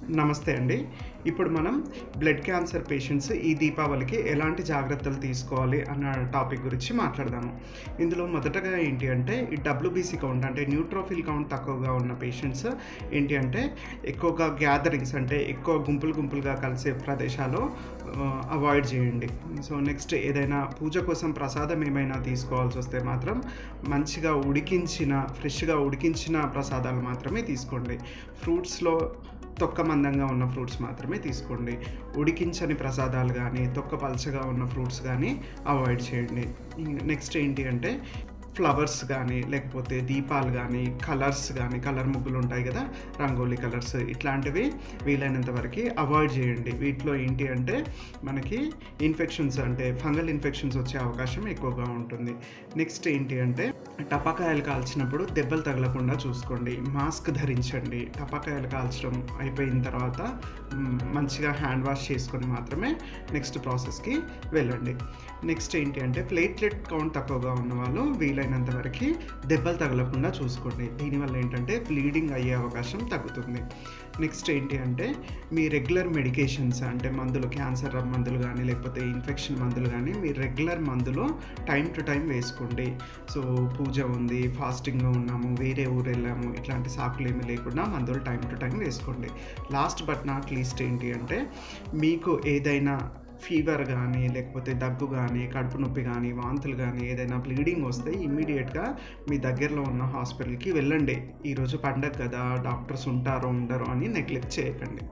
నమస్తే అండి. ఇప్పుడు మనం బ్లడ్ క్యాన్సర్ పేషెంట్స్ ఈ దీపావళికి ఎలాంటి జాగ్రత్తలు తీసుకోవాలి అన్న టాపిక్ గురించి మాట్లాడదాము. ఇందులో మొదటగా ఏంటి అంటే ఈ డబ్ల్యూబీసీ కౌంట్ అంటే న్యూట్రోఫిల్ కౌంట్ తక్కువగా ఉన్న పేషెంట్స్ ఏంటి అంటే ఎక్కువగా గ్యాదరింగ్స్ అంటే ఎక్కువ గుంపులుగా కలిసే ప్రదేశాల్లో అవాయిడ్ చేయండి. సో నెక్స్ట్ ఏదైనా పూజ కోసం ప్రసాదం ఏమైనా తీసుకోవాల్సి వస్తే మాత్రం మంచిగా ఫ్రెష్‌గా ఉడికించిన ప్రసాదాలు మాత్రమే తీసుకోండి. ఫ్రూట్స్‌లో తొక్క మందంగా ఉన్న ఫ్రూట్స్ మాత్రమే తీసుకోండి. ఉడికించని ప్రసాదాలు గానీ, తొక్క పల్చగా ఉన్న ఫ్రూట్స్ గానీ అవాయిడ్ చేయండి. నెక్స్ట్ ఏంటి అంటే ఫ్లవర్స్ గానీ, లేకపోతే దీపాలు గానీ, కలర్ ముగ్గులు ఉంటాయి కదా! రంగోలీ కలర్స్ ఇట్లాంటివి వీలైనంత వరకి అవాయిడ్ చేయండి. వీటిలో ఏంటి అంటే మనకి ఇన్ఫెక్షన్స్ అంటే ఫంగల్ ఇన్ఫెక్షన్స్ వచ్చే అవకాశం ఎక్కువగా ఉంటుంది. నెక్స్ట్ ఏంటి అంటే టపాకాయలు కాల్చినప్పుడు దెబ్బలు తగలకుండా చూసుకోండి. మాస్క్ ధరించండి. టపాకాయలు కాల్చడం అయిపోయిన తర్వాత మంచిగా హ్యాండ్ వాష్ చేసుకొని మాత్రమే నెక్స్ట్ ప్రాసెస్‌కి వెళ్ళండి. నెక్స్ట్ ఏంటి అంటే ప్లేట్లెట్ కౌంట్ తక్కువగా ఉన్నవాళ్ళు వీలైనంత వరకి దెబ్బలు తగలకుండా చూసుకోండి. దీనివల్ల ఏంటంటే బ్లీడింగ్ అయ్యే అవకాశం తగ్గుతుంది. నెక్స్ట్ ఏంటి అంటే మీ రెగ్యులర్ మెడికేషన్స్ అంటే మందులు క్యాన్సర్ మందులు కానీ, లేకపోతే ఇన్ఫెక్షన్ మందులు కానీ మీ రెగ్యులర్ మందులు టైం టు టైం వేసుకోండి. సో పూజ ఉంది, ఫాస్టింగ్‌లో ఉన్నాము, వేరే ఊరు వెళ్ళాము, ఇట్లాంటి సాకులేమీ లేకుండా మందులు టైం టు టైం వేసుకోండి. లాస్ట్ బట్ నాట్ లీస్ట్ ఏంటి అంటే మీకు ఏదైనా ఫీవర్ కానీ, లేకపోతే దగ్గు కానీ, కడుపు నొప్పి కానీ, వాంతులు కానీ, ఏదైనా బ్లీడింగ్ వస్తే ఇమ్మీడియేట్‌గా మీ దగ్గరలో ఉన్న హాస్పిటల్‌కి వెళ్ళండి. ఈరోజు పండగ కదా! డాక్టర్స్ ఉంటారో ఉండరో అని నెగ్లెక్ట్ చేయకండి.